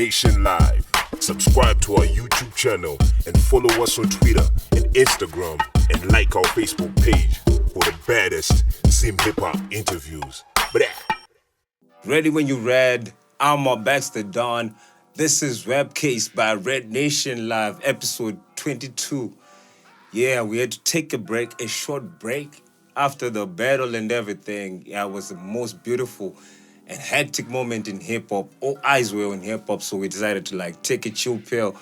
Nation Live. Subscribe to our YouTube channel and follow us on Twitter and Instagram and like our Facebook page for the baddest sim hip-hop interviews. Ready when you read. I'm MobXTheDon. This is Rap Case by Red Nation Live, episode 22. Yeah, we had to take a short break after the battle and everything. Yeah, it was the most beautiful and hectic moment in hip-hop. All eyes were on hip-hop, so we decided to take a chill pill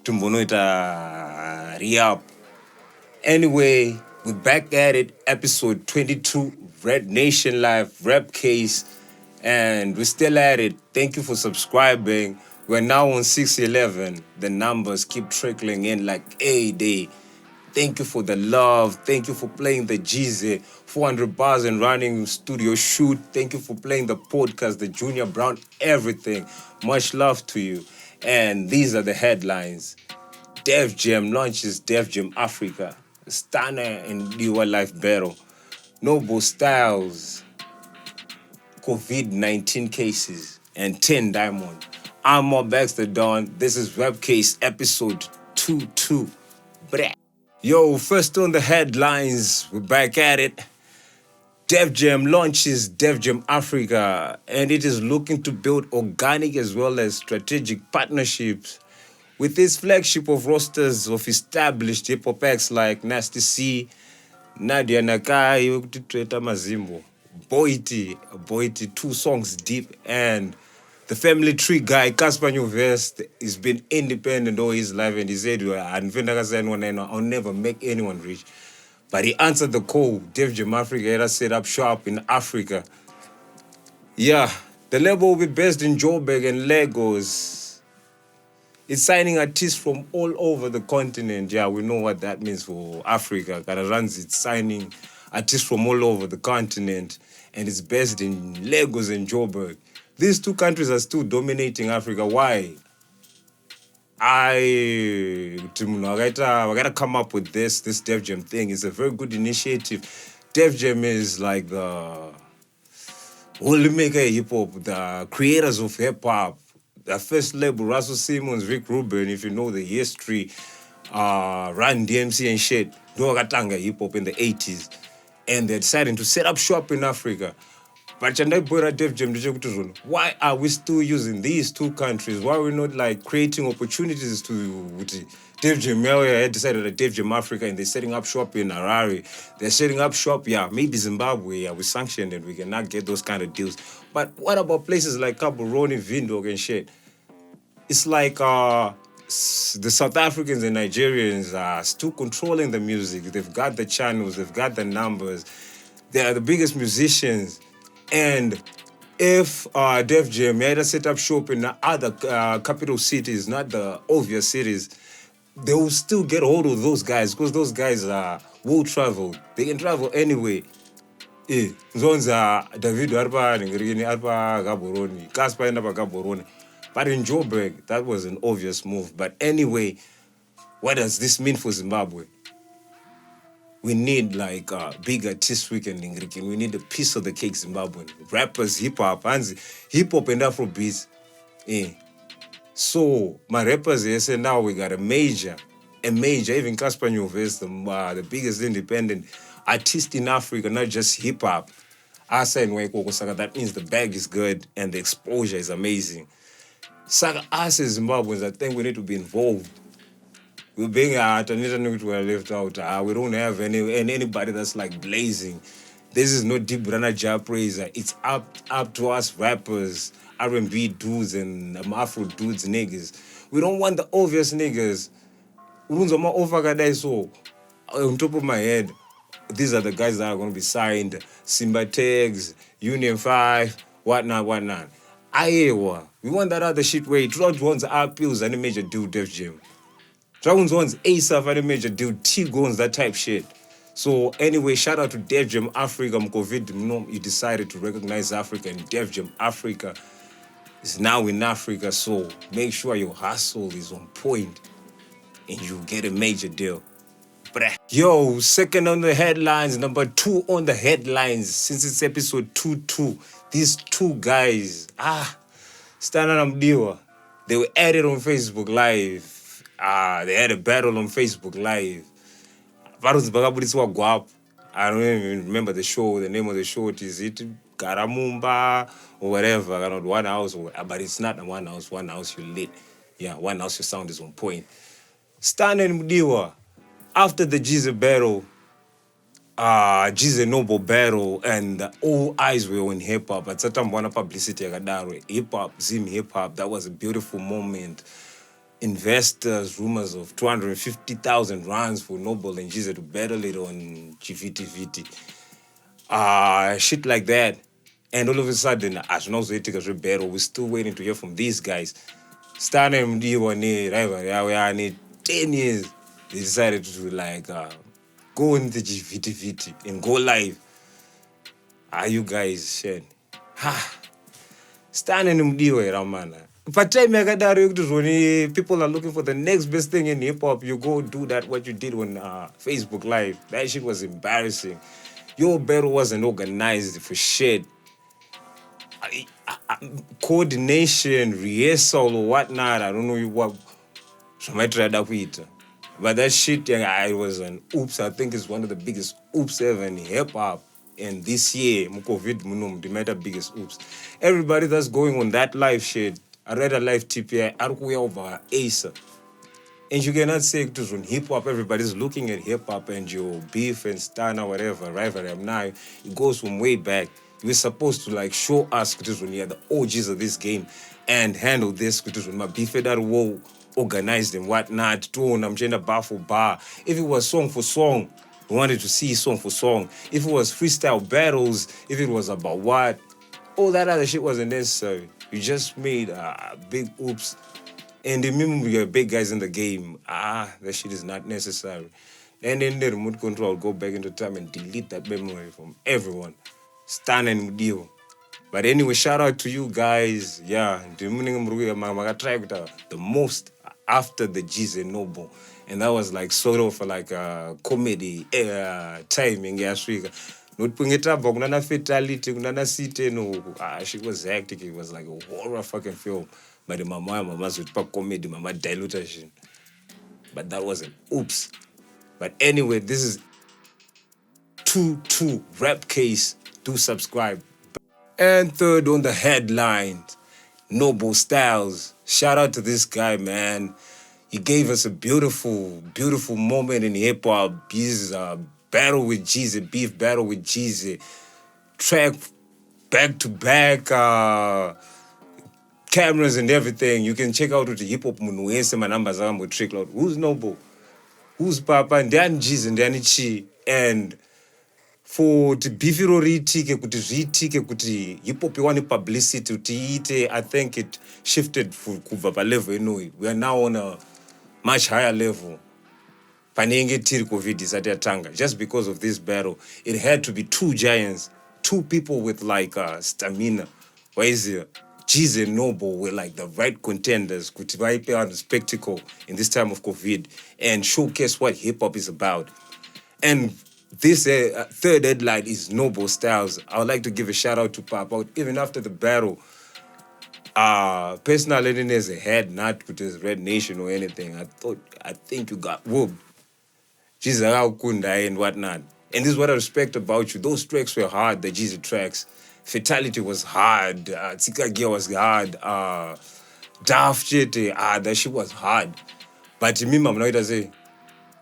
to monoita re-up. Anyway, we're back at it, episode 22, Red Nation Live, Rap Case, and we're still at it. Thank you for subscribing. We're now on 611. The numbers keep trickling in like a day. Thank you for the love. Thank you for playing the Jeezy, 400 bars and running studio shoot. Thank you for playing the podcast, the Junior Brown, everything. Much love to you. And these are the headlines. Def Jam launches Def Jam Africa. Stunner and Mudiwa life battle. Noble Stylz. COVID19 cases. And 10 diamond. I'm MobXTheDon. This is Web Case episode 22. Brah. Yo, first on the headlines, we're back at it. Def Jam launches Def Jam Africa, and it is looking to build organic as well as strategic partnerships with its flagship of rosters of established hip-hop acts like Nasty C, Nadia Nakai, Treta Mazimbo, Boiti, 2 songs deep, and the family tree guy, Casper Newvest, has been independent all his life, and he said, I'll never make anyone rich. But he answered the call. Def Jam Africa had set up shop in Africa. Yeah, the label will be based in Joburg and Lagos. It's signing artists from all over the continent. Yeah, we know what that means for Africa. It's signing artists from all over the continent, and it's based in Lagos and Joburg. These 2 countries are still dominating Africa. Why? I gotta come up with this Def Jam thing. It's a very good initiative. Def Jam is like the only maker of hip-hop, the creators of hip-hop. The first label, Russell Simmons, Rick Rubin, if you know the history, Run DMC and shit, Dogatanga hip-hop in the 80s. And they're deciding to set up shop in Africa. But why are we still using these 2 countries? Why are we not creating opportunities to Def Jam? Had decided that Def Jam Africa, and they're setting up shop in Harare. They're setting up shop, maybe Zimbabwe, we sanctioned and we cannot get those kind of deals. But what about places like Gaborone, Windhoek and shit? It's like the South Africans and Nigerians are still controlling the music. They've got the channels, they've got the numbers. They are the biggest musicians. And if Def Jam had to set up shop in other capital cities, not the obvious cities, they will still get hold of those guys because those guys are well-traveled. They can travel anyway. Zonza David Arba, Arba Gaborone, Casper and Gaborone. But in Joburg, that was an obvious move. But anyway, what does this mean for Zimbabwe? We need big artists we can link. We need a piece of the cake, Zimbabwean. Rappers, hip-hop, and Afrobeats. So, my rappers here say now we got a major, even Casper Newvest, the biggest independent artist in Africa, not just hip-hop. That means the bag is good and the exposure is amazing. Us as Zimbabweans, I think we need to be involved. We're being left out. We don't have anybody that's blazing. This is not deep Brana Jab praiser. It's up to us rappers, R&B dudes and Afro dudes, niggas. We don't want the obvious niggas. On top of my head, these are the guys that are going to be signed. Simba Tags, Union 5, whatnot. Iowa. We want that other shit where George wants appeals and a major dude, Def Jam. Dragons wants ASAP and a major deal, T-Gones, that type shit. So anyway, shout out to Def Jam Africa. You decided to recognize Africa, and Def Jam Africa is now in Africa. So make sure your hustle is on point and you get a major deal. Yo, second on the headlines, number 2 on the headlines, since it's episode 22. These 2 guys, Stunner and Mudiwa, They were at it on Facebook Live. They had a battle on Facebook Live. I don't even remember the show. The name of the show is it Garamumba or whatever. I don't know, one house, but it's not a one house. One house you lit. Yeah, one house your sound is on point. Stan and Mudiwa, after the Jize battle, Jize Noble battle, and all eyes were on hip hop. At that time, one publicity hip hop, Zim hip hop. That was a beautiful moment. Investors, rumors of 250,000 rands for Noble and Jize to battle it on GVT. Shit like that. And all of a sudden, as long as they take a battle, we're still waiting to hear from these guys. Stan and Mudiwa need 10 years. They decided to like go into GVT and go live. You guys shit. Stan and Mudiwa Ramana. But time people are looking for the next best thing in hip hop. You go do that what you did on Facebook Live. That shit was embarrassing. Your battle wasn't organized for shit. Coordination, rehearsal or whatnot. I don't know what. So I tried that with it. But that shit, it was an oops. I think it's one of the biggest oops ever in hip hop. And this year, COVID, they made the biggest oops. Everybody that's going on that live shit, I read a live tip here, over Ace. And you cannot say it was on hip hop. Everybody's looking at hip hop and your beef and stan or whatever, rivalry. Now it goes from way back. You were supposed to like show us when you're the OGs of this game and handle this when my beef that war organized and whatnot. I'm gender bar for bar. If it was song for song, we wanted to see song for song. If it was freestyle battles, if it was about what, all that other shit wasn't necessary. You just made big oops. And remember, you're big guys in the game. That shit is not necessary. And then the remote control go back into time and delete that memory from everyone. Stan and Mudiwa. But anyway, shout out to you guys. Yeah, the most after the Jize Noble. And that was like sort of like a comedy timing. Not putting it up, kunana fatality, kunana site, no. She was hectic. It was like a horror fucking film. But the mama's with comedy, mama dilutation. But that was an oops. But anyway, this is 2-2 rap case. Do subscribe. And third on the headlines, Noble Stylz. Shout out to this guy, man. He gave us a beautiful, beautiful moment in hip hop. He's battle with Jize, beef battle with Jize, track back to back, cameras and everything. You can check out the hip hop munuese manamba zangu trick out. Who's Noble? Who's Papa? And then Jize and then Chi. And for the beefiro retike kuti hip hop you want publicity to I think it shifted for kuva level anyway. We are now on a much higher level. Panenge tiri COVID is at Tanga. Just because of this battle, it had to be two giants, two people with like stamina. Why is it? Jize and Noble were like the right contenders. Could wipe out the spectacle in this time of COVID and showcase what hip hop is about. And this third headline is Noble Stylz. I would like to give a shout out to Papa. Even after the battle, personally, as a head, not with his Red Nation or anything. I think you got whooped. Jesus Kunda and whatnot. And this is what I respect about you. Those tracks were hard, the Jesus tracks. Fatality was hard. Tika Gear was hard. Daft shit, that shit was hard. But to me, I'm not gonna say,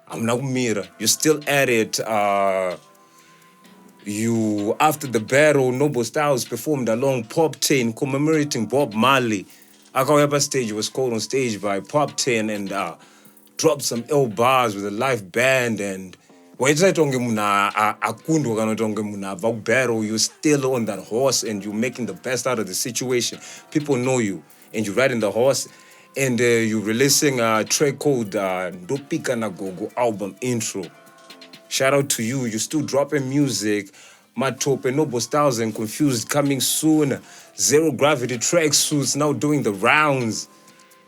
I'm not mirror. You still at it. You after the battle, Noble Stylz performed along Pop 10 commemorating Bob Marley. Akaweba stage was called on stage by Pop 10 and dropped some L bars with a live band. And when you battle, you're still on that horse and you're making the best out of the situation. People know you and you're riding the horse. And you're releasing a track called Ndopika Nagogo album intro. Shout out to you. You're still dropping music. Matope, Noble Stylz and Confused coming soon. Zero Gravity tracksuits now doing the rounds.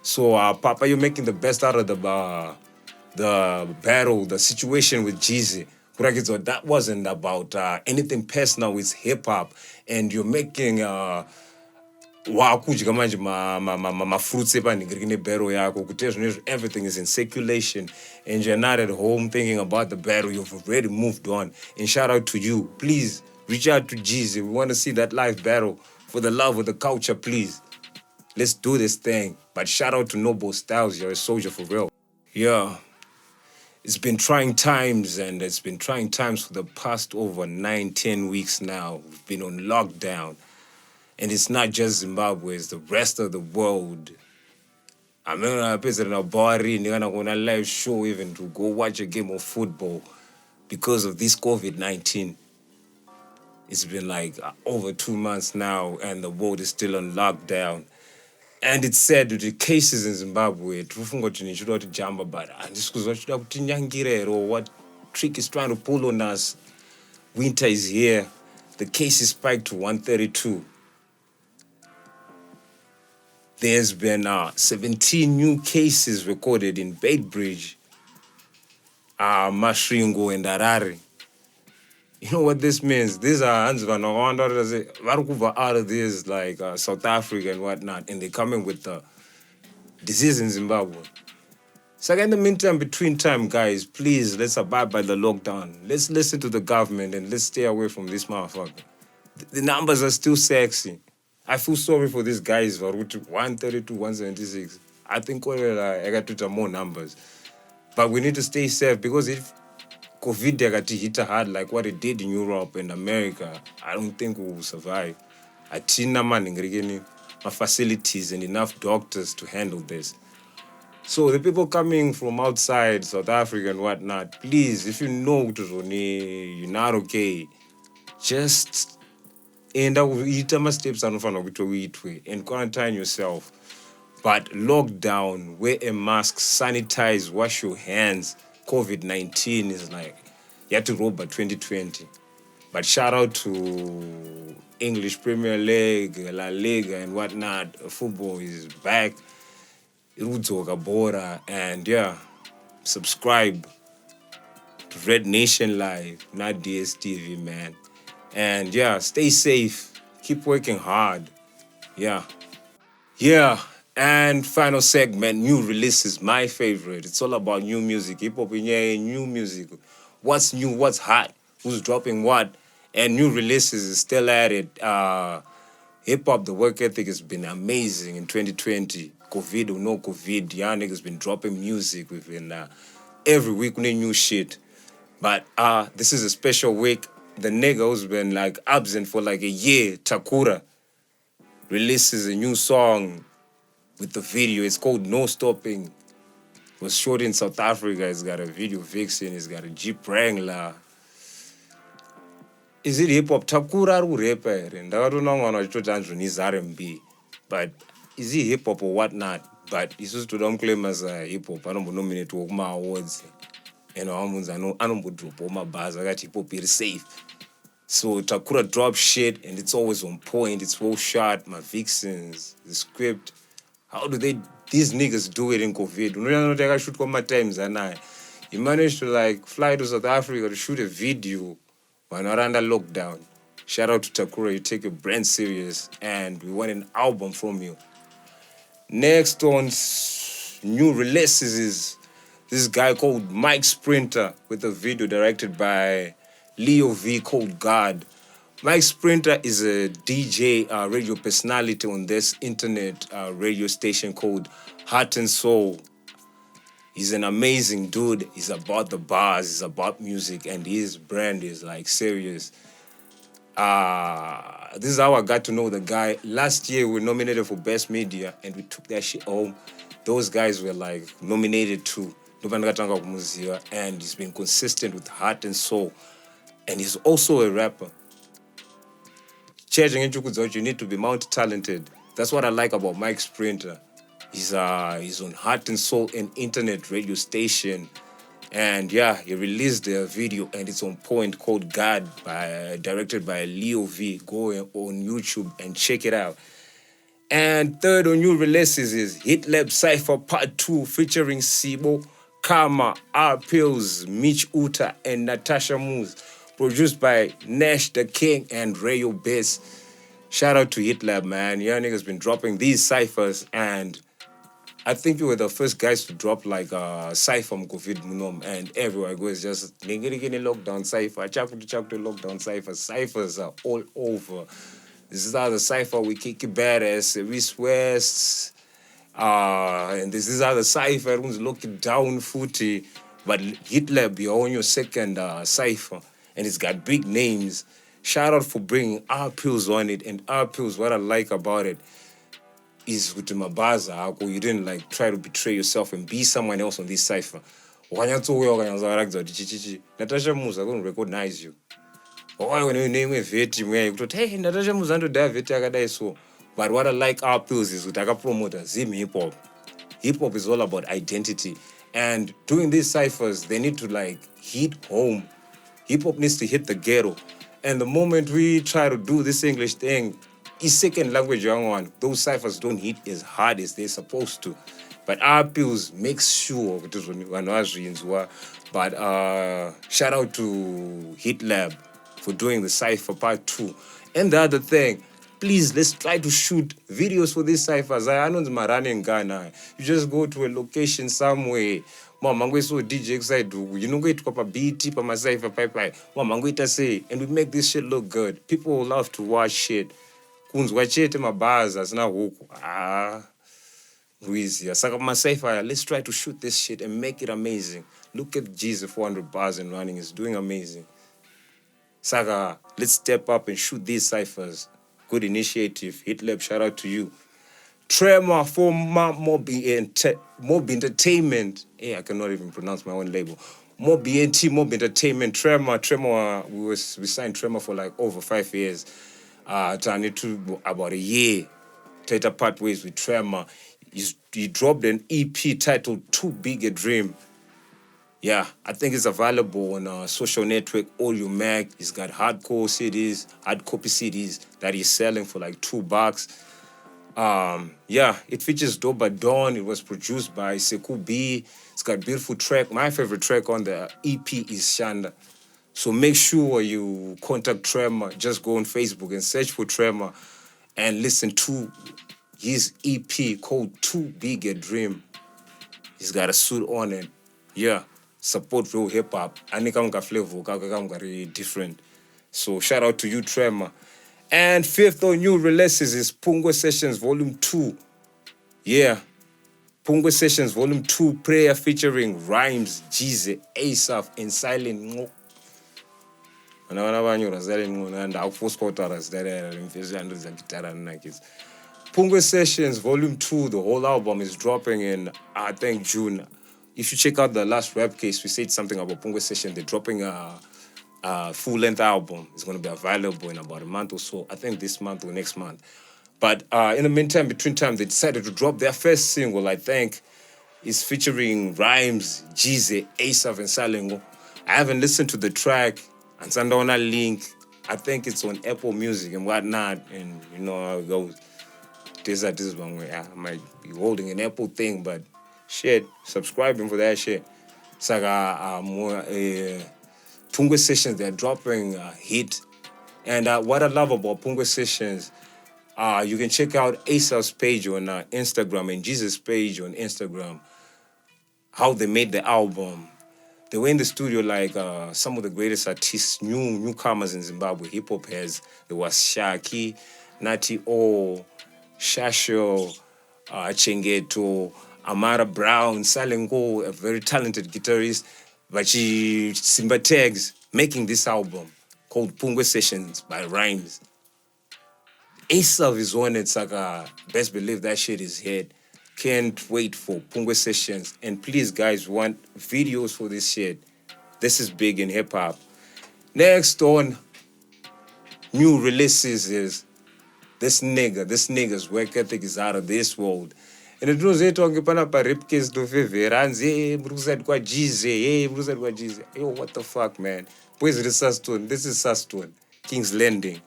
So, Papa, you're making the best out of the battle, the situation with Jize. So that wasn't about anything personal. It's hip hop. And you're making wakudya manje fruits epanhingiriki nebarrel yako kuti everything is in circulation and you're not at home thinking about the barrel. You've already moved on. And shout out to you. Please reach out to Jeezy. We want to see that live battle for the love of the culture, please. Let's do this thing. But shout out to Noble Stylz. You're a soldier for real. Yeah. It's been trying times, and it's been trying times for the past over 9-10 weeks now. We've been on lockdown. And it's not just Zimbabwe, it's the rest of the world. I mean, I'm in a bar, on a live show even to go watch a game of football because of this COVID-19. It's been like over 2 months now, and the world is still on lockdown. And it's said that the cases in Zimbabwe, but what trick is trying to pull on us. Winter is here. The cases spiked to 132. There's been 17 new cases recorded in Beitbridge, Masvingo, and Harare. You know what this means? These are out of this, like South Africa and whatnot, and they're coming with the disease in Zimbabwe. So in the meantime, between time, guys, please, let's abide by the lockdown. Let's listen to the government and let's stay away from this motherfucker. The numbers are still sexy. I feel sorry for these guys, 132, 176. I think I got to more numbers. But we need to stay safe because if COVID got hit hard like what it did in Europe and America, I don't think we will survive. I think my facilities and enough doctors to handle this. So the people coming from outside South Africa and whatnot, please, if you know you're not okay, just and steps and quarantine yourself. But lockdown, wear a mask, sanitize, wash your hands. COVID-19 is like, you have to roll by 2020. But shout out to English Premier League, La Liga and whatnot. Football is back. And yeah, subscribe to Red Nation Live, not DSTV, man. And yeah, stay safe. Keep working hard. Yeah. And final segment, new releases, my favorite. It's all about new music. Hip-hop, new music. What's new, what's hot, who's dropping what. And new releases is still at it. Hip-hop, the work ethic has been amazing in 2020. COVID or no COVID, young niggas been dropping music. We've been every week with new shit. But this is a special week. The nigga who's been like absent for like a year, Takura, releases a new song with the video. It's called No Stopping. It was shot in South Africa. It's got a video vixen. It's got a Jeep Wrangler. Is it hip hop? Takura or rapper? And I don't know his R&B. But is he hip hop or whatnot? But he's supposed to don't claim as a hip hop. I don't nominate to my awards. You know, I don't drop all my bars. I got hip hop here safe. So Takura drops shit and it's always on point. It's well shot. My vixens, the script. How do these niggas do it in COVID? You know, I shoot one more times and he managed to like fly to South Africa to shoot a video when we're under lockdown. Shout out to Takura, you take your brand serious and we want an album from you. Next on new releases is this guy called Mike Sprinter with a video directed by Leo V called God. Mike Sprinter is a DJ, radio personality on this internet radio station called Heart and Soul. He's an amazing dude. He's about the bars, he's about music, and his brand is like serious. This is how I got to know the guy. Last year we were nominated for Best Media and we took that shit home. Those guys were like nominated too. And he's been consistent with Heart and Soul. And he's also a rapper. You need to be multi-talented. That's what I like about Mike Sprinter. He's on Heart and Soul, an internet radio station. And yeah, he released a video and it's on point called God, directed by Leo V. Go on YouTube and check it out. And third on new releases is Hit Lab Cypher Part 2 featuring Sibo, Karma, R. Pills, Mitch Uta, and Natasha Moose. Produced by Nash the King and Rayo Bass. Shout out to HitLab, man. Your niggas been dropping these ciphers, and I think you were the first guys to drop like Cypher COVID Munom, and everywhere goes just nigga lockdown Cypher, chakutu lockdown Cypher. Ciphers are all over. This is how the Cypher we kick it badass, East West, and this is how the Cypher everyone's looking down footy. But HitLab, you're on your second Cypher, and it's got big names. Shout out for bringing our pills on it, and our pills. What I like about it is with Magadza, you didn't like try to betray yourself and be someone else on this Cypher. Natasha Musa couldn't recognize you. Why when you name a veti, hey, Natasha Musa to die veti so. But what I like our pills is with Taka promoter, Zim Hip Hop. Hip Hop is all about identity. And doing these ciphers, they need to like hit home. Hip Hop needs to hit the ghetto. And the moment we try to do this English thing, is second language young one, those ciphers don't hit as hard as they're supposed to. But our pills make sure it is one of. But shout out to HitLab for doing the Cypher part 2. And the other thing, please, let's try to shoot videos for these ciphers. I know my running Ghana. You just go to a location somewhere. Mama so DJ excited. You know go to a BT pa my cypher pipe. Mama go say, and we make this shit look good. People will love to watch shit. Kunz watch it in my bars as now Luizia. Saka my cypher. Let's try to shoot this shit and make it amazing. Look at Jesus 400 bars and running. It's doing amazing. Saka, let's step up and shoot these ciphers. Good initiative. HitLab, shout out to you. Tremma for Mob Entertainment. Hey, I cannot even pronounce my own label. Mob Entertainment. Tremma. We signed Tremma for like over 5 years. Turned into about a year. Tata part ways with Tremma. He dropped an EP titled Too Big a Dream. Yeah, I think it's available on social network, All You Mag. He's got hardcore CDs, hard copy CDs that he's selling for like $2. Yeah, it features By MobXTheDon. It was produced by Sekou B. It's got beautiful track. My favorite track on the EP is Shanda. So make sure you contact Tremma. Just go on Facebook and search for Tremma and listen to his EP called Too Big a Dream. He's got a suit on it. Yeah. Support real hip hop. Anikamka flavor, very different. So shout out to you, Tremma. And fifth on new releases is Pungwe Sessions Volume 2. Yeah. Pungwe Sessions Volume 2, Prayer featuring Rhymes, Jize, Asaf, and Silent. Pungwe Sessions Volume 2, the whole album is dropping in, I think, June. If you check out the last rap case, we said something about Pungwe Session. They're dropping a full-length album. It's going to be available in about a month or so. I think this month or next month. But in the meantime, between time, they decided to drop their first single, I think. It's featuring Rhymes, Jize, Asaf, and Salengo. I haven't listened to the track. And Sandona link. I think it's on Apple Music and whatnot. And you know how it goes. This one way. I might be holding an Apple thing, but shit, subscribing for that shit. Saga more Pungwe Sessions, they're dropping hit. And what I love about Pungwe Sessions, you can check out Asaf's page on Instagram and Jesus' page on Instagram, how they made the album. They were in the studio like some of the greatest artists, newcomers in Zimbabwe, hip hop heads. There was Shaki, Nati O, Shasho, Chengeto, Amara Brown, Salengo, a very talented guitarist, but Simba Tags, making this album called Pungwe Sessions by Rhymes. Asaf is on it, Saka. Best believe that shit is hit. Can't wait for Pungwe Sessions. And please, guys, want videos for this shit. This is big in hip-hop. Next on new releases is this nigga's work ethic is out of this world. And it was talking about rip case to Feveranzi, Brusad kwa Jize, Yo, what the fuck, man? Where's the Sastone? This is Sastone. King's Landing.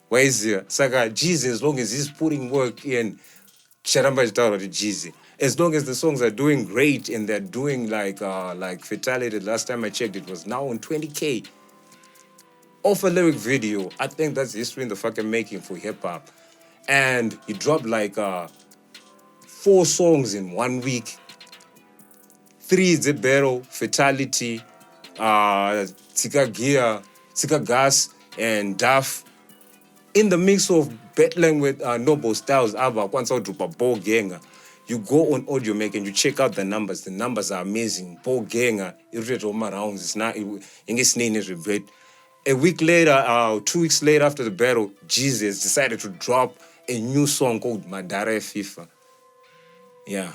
Where is here? Saka Jize, as long as he's putting work in, Sharamba Jitaro to Jize. As long as the songs are doing great and they're doing like Fatality, last time I checked, it was now on 20K. off a lyric video. I think that's history in the fucking making for hip hop. And he dropped like 4 songs in 1 week. 3 Zebero, Fatality, Tika Gear, Tika Gas, and Duff. In the mix of battling with Noble Stylz, Ava, Kwanza Drupa, Bo Ganger. You go on Audio Maker and you check out the numbers. The numbers are amazing. Bo Ganger, rounds. It's not, English name is regret. A week later, 2 weeks later after the battle, Jesus decided to drop a new song called Madhara FIFA. Yeah.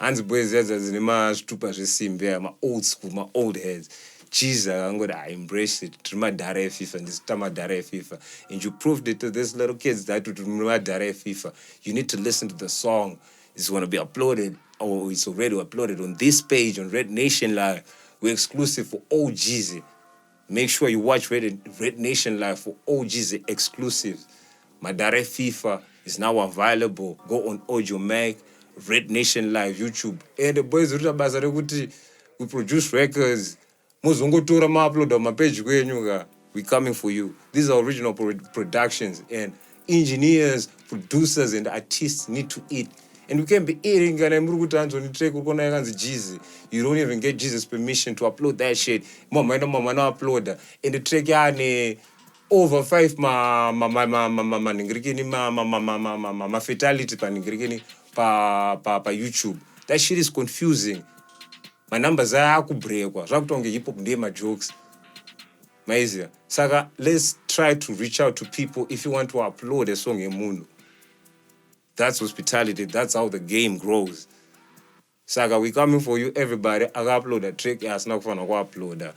Hands boys as my stupid resim, my old school, my old heads. Jesus, I'm gonna embrace it. Madhara FIFA and this Madhara FIFA. And you proved it to these little kids that to Madhara FIFA. You need to listen to the song. It's gonna be uploaded, or it's already uploaded on this page on Red Nation Live. We're exclusive for OGs. Make sure you watch Red Nation Live for OGs exclusives. Madhara FIFA is now available. Go on Audio Mac, Red Nation Live, YouTube. And the boys we produce records. Muzungutura ma upload on my page. We coming for you. These are original productions, and engineers, producers, and artists need to eat. And we can't be eating and you don't even get Jesus' permission to upload that shit. Mama no upload. And the track over 5 ma fatality pa YouTube. That shit is confusing. My numbers are kubrekwa. Zvakutonge hip hop ndema jokes. Maizia. Saka, let's try to reach out to people if you want to upload a song in Mundo. That's hospitality. That's how the game grows. Saga, we coming for you, everybody. I upload a track. Yeah, it's not fun. I upload.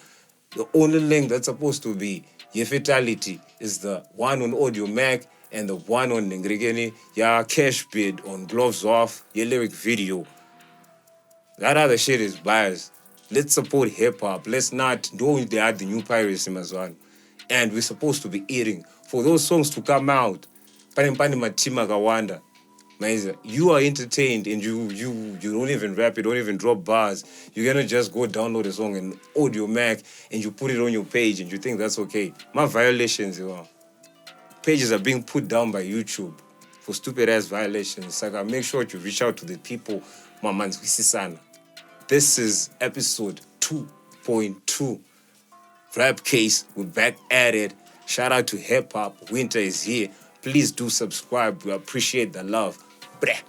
The only link that's supposed to be your fatality is the one on Audio Mac and the one on Ningregeni. Yeah, cash bid on Gloves Off. Your lyric video. That other shit is biased. Let's support hip hop. Let's not do they add the new piracy as well. And we're supposed to be eating for those songs to come out. Pani Matima Gawanda. You are entertained and you don't even rap, you don't even drop bars. You're gonna just go download a song in Audio Mac and you put it on your page and you think that's okay. My violations, pages are being put down by YouTube for stupid ass violations. So make sure to reach out to the people. This is episode 2.2. Rap Case, we're back at it. Shout out to hip hop. Winter is here. Please do subscribe. We appreciate the love. Breh.